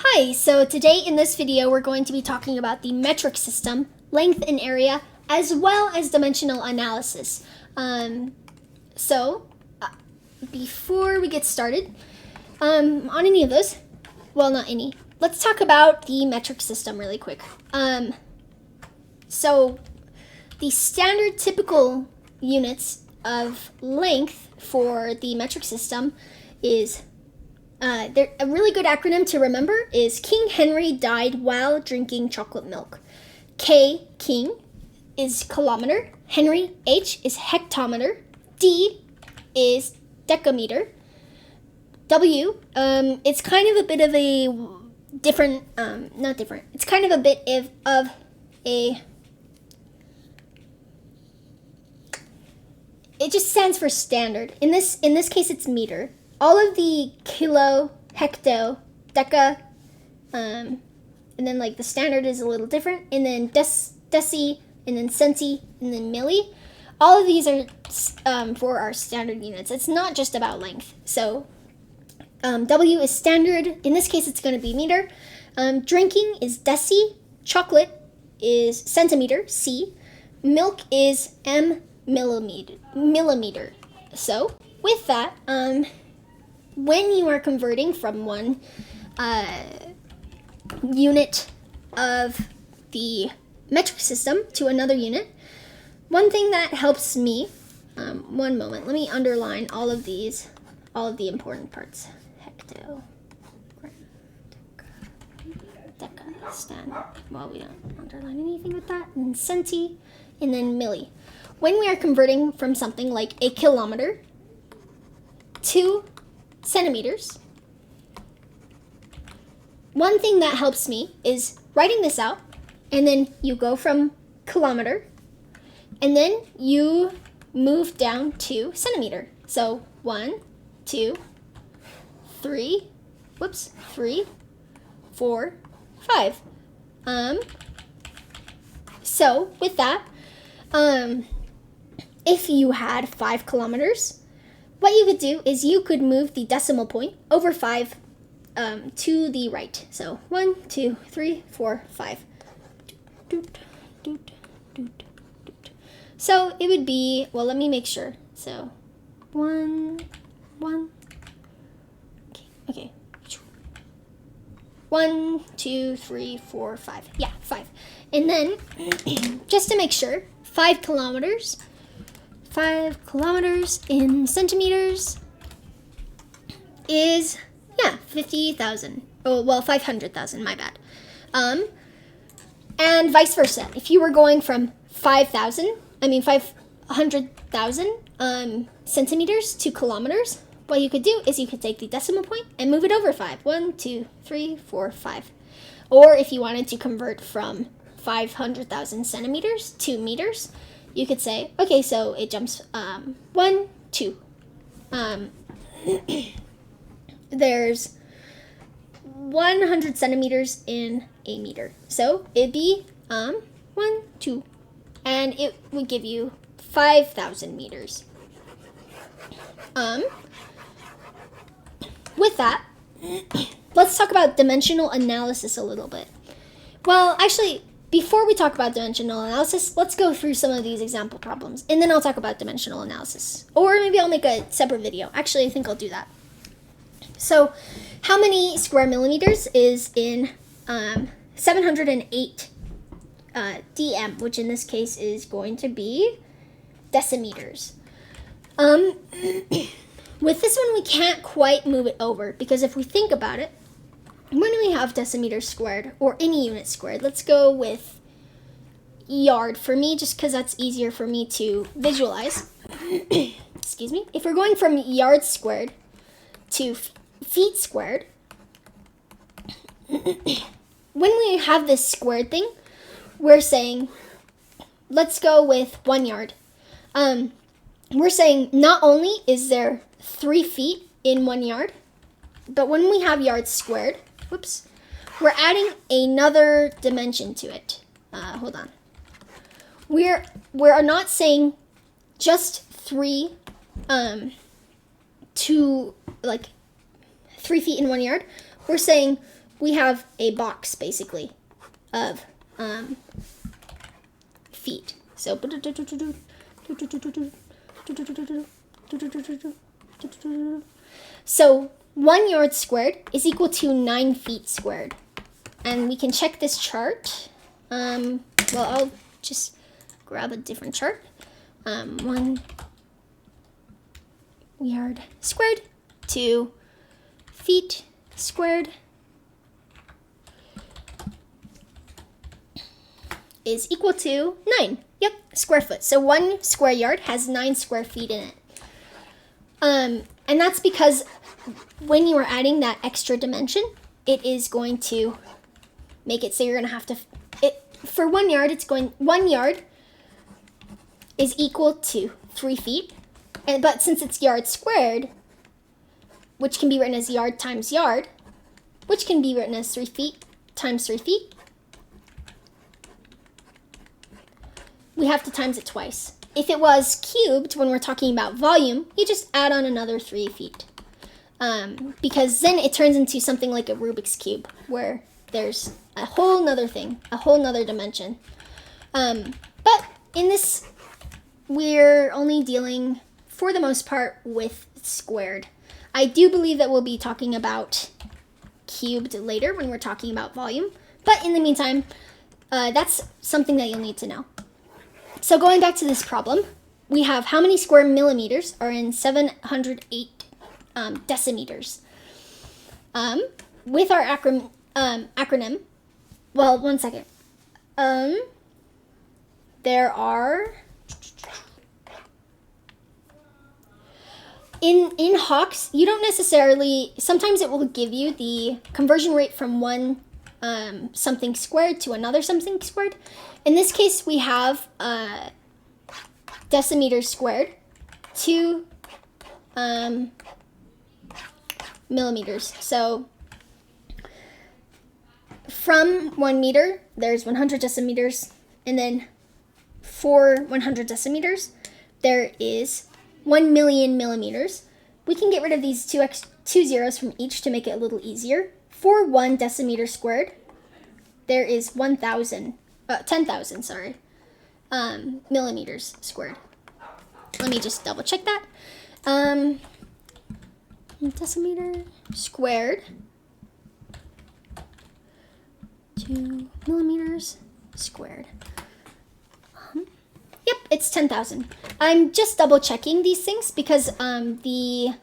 Hi, so today in this video we're going to be talking about the metric system, length and area, as well as dimensional analysis. Before we get started on any of those, well, not any, let's talk about the metric system really quick. So the standard typical units of length for the metric system is a really good acronym to remember is King Henry died while drinking chocolate milk. K, King, is kilometer. Henry, H, is hectometer. D is decameter. W, it's kind of a bit of a different, not different. It's kind of a bit of a, it just stands for standard. In this case, it's meter. All of the kilo, hecto, deca, and then like the standard is a little different, and then deci, and then centi, and then milli. All of these are for our standard units. It's not just about length. So W is standard. In this case, it's going to be meter. Drinking is deci. Chocolate is centimeter, C. Milk is M, millimeter. So with that, when you are converting from one unit of the metric system to another unit, one thing that helps me, one moment, let me underline all of the important parts. Hecto, deca, stand. Well, we don't underline anything with that. And then centi, and then milli. When we are converting from something like a kilometer to centimeters, one thing that helps me is writing this out, and then you go from kilometer, and then you move down to centimeter. So 1, 2, 3, 4, 5. So with that, if you had 5 kilometers, what you could do is you could move the decimal point over 5 to the right. So 1, 2, 3, 4, 5. So it would be, well, let me make sure. So 1. Okay. 1, 2, 3, 4, 5. Yeah, 5. And then just to make sure, 5 kilometers. 5 kilometers in centimeters is, 50,000. Oh, well, 500,000, my bad. And vice versa. If you were going from 500,000 centimeters to kilometers, what you could do is you could take the decimal point and move it over 5. 1, 2, 3, 4, 5. Or if you wanted to convert from 500,000 centimeters to meters, you could say, okay, so it jumps 1, 2. There's 100 centimeters in a meter. So it'd be 1, 2. And it would give you 5,000 meters. With that, let's talk about dimensional analysis a little bit. Well, actually, before we talk about dimensional analysis, let's go through some of these example problems, and then I'll talk about dimensional analysis. Or maybe I'll make a separate video. Actually, I think I'll do that. So, how many square millimeters is in 708 dm, which in this case is going to be decimeters. With this one, we can't quite move it over, because if we think about it, when we have decimeters squared, or any unit squared, let's go with yard for me, just because that's easier for me to visualize. Excuse me. If we're going from yards squared to feet squared, when we have this squared thing, we're saying, let's go with 1 yard. We're saying not only is there 3 feet in 1 yard, but when we have yards squared, we're adding another dimension to it. Hold on. We're not saying just 3 to like 3 feet in 1 yard. We're saying we have a box basically of feet. So so 1 yard squared is equal to 9 feet squared. And we can check this chart. Well, I'll just grab a different chart. 1 yard squared, 2 feet squared is equal to 9. Yep, square foot. So 1 square yard has 9 square feet in it. And that's because when you are adding that extra dimension, it is going to make it so you're going to have to, for 1 yard, 1 yard is equal to 3 feet. But since it's yard squared, which can be written as yard times yard, which can be written as 3 feet times 3 feet, we have to times it twice. If it was cubed, when we're talking about volume, you just add on another 3 feet. Because then it turns into something like a Rubik's Cube, where there's a whole nother thing, a whole nother dimension. But in this, we're only dealing, for the most part, with squared. I do believe that we'll be talking about cubed later when we're talking about volume. But in the meantime, that's something that you'll need to know. So going back to this problem, we have how many square millimeters are in 708 decimeters. With our acronym, well, one second. There are, in Hawks, you don't necessarily, sometimes it will give you the conversion rate from one something squared to another something squared. In this case, we have decimeters squared to millimeters. So from 1 meter, there's 100 decimeters, and then for 100 decimeters, there is 1 million millimeters. We can get rid of these two zeros from each to make it a little easier. For 1 decimeter squared, there is 10,000, sorry, millimeters squared. Let me just double check that. Decimeter squared to millimeters squared. Yep, it's 10,000. I'm just double checking these things because the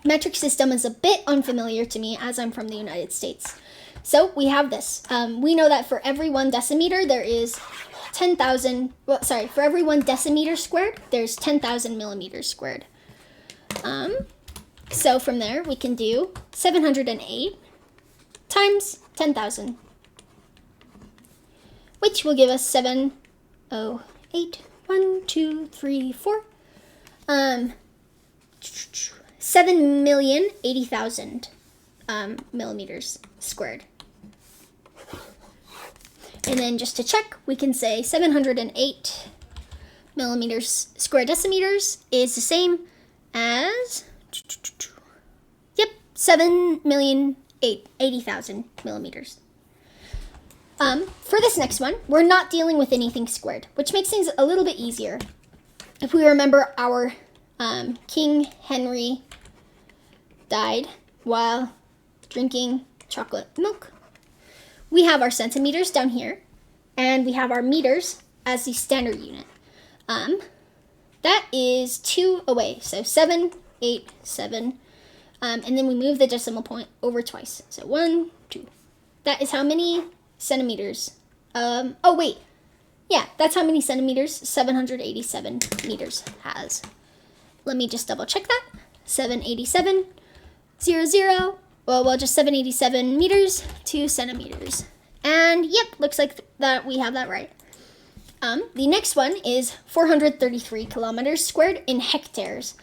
metric system is a bit unfamiliar to me as I'm from the United States. So we have this. We know that for every 1 decimeter, there is 10,000, well, sorry, for every 1 decimeter squared, there's 10,000 millimeters squared. So from there, we can do 708 times 10,000, which will give us 708, 1, 2, 3, 4, 7,080,000 millimeters squared. And then just to check, we can say 708 millimeters square decimeters is the same as, yep, 7,080,000 millimeters. For this next one, we're not dealing with anything squared, which makes things a little bit easier. If we remember, our King Henry died while drinking chocolate milk. We have our centimeters down here, and we have our meters as the standard unit. That is 2 away, so 7, 8, 7. And then we move the decimal point over twice. So 1, 2. That is how many centimeters. Oh, wait. Yeah, that's how many centimeters 787 meters has. Let me just double check that. 787, 0, 0. Well, just 787 meters to centimeters. And yep, looks like that we have that right. The next one is 433 kilometers squared in hectares.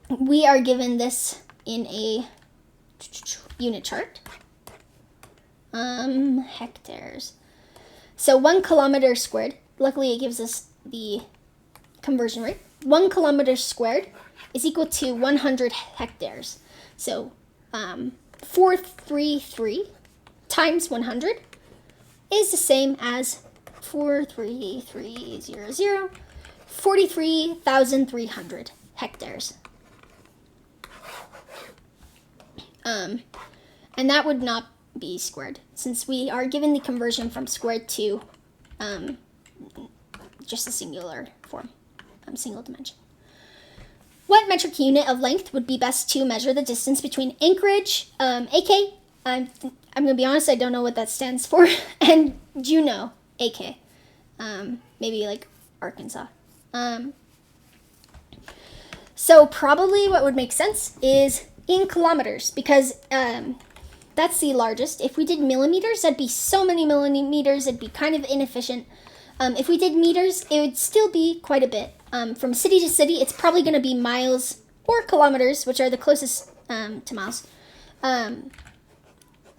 We are given this in a unit chart. Hectares. So 1 kilometer squared, luckily it gives us the conversion rate. 1 kilometer squared is equal to 100 hectares. So 433 times 100 is the same as 43300, 43,300 hectares. And that would not be squared, since we are given the conversion from squared to just a singular form, single dimension. What metric unit of length would be best to measure the distance between Anchorage, AK, I'm going to be honest, I don't know what that stands for, and Juneau, AK, maybe like Arkansas. So probably what would make sense is in kilometers, because that's the largest. If we did millimeters, that'd be so many millimeters, it'd be kind of inefficient. If we did meters, it would still be quite a bit. From city to city, it's probably going to be miles or kilometers, which are the closest to miles,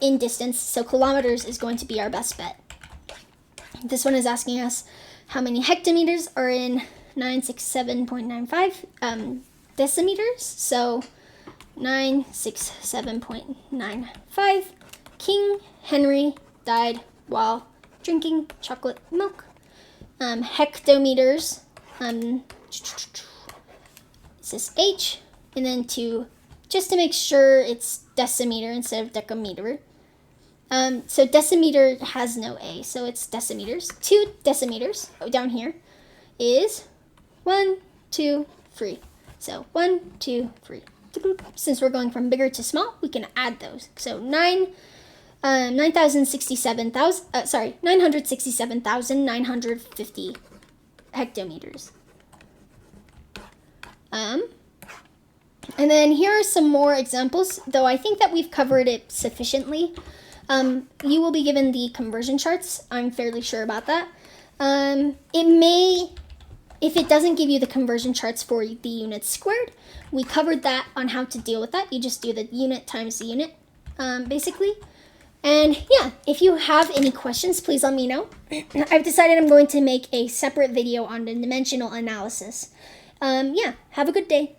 in distance. So kilometers is going to be our best bet. This one is asking us how many hectometers are in 967.95 decimeters. So 967.95. King Henry died while drinking chocolate milk. Hectometers. This is H, and then just to make sure it's decimeter instead of decameter. So decimeter has no A, so it's decimeters. 2 decimeters down here is 1, 2, 3. So 1, 2, 3. Since we're going from bigger to small, we can add those. So 967,950 hectometers. And then here are some more examples, though I think that we've covered it sufficiently. You will be given the conversion charts. I'm fairly sure about that. If it doesn't give you the conversion charts for the units squared, we covered that on how to deal with that. You just do the unit times the unit, basically. And yeah, if you have any questions, please let me know. I've decided I'm going to make a separate video on the dimensional analysis. Yeah, have a good day.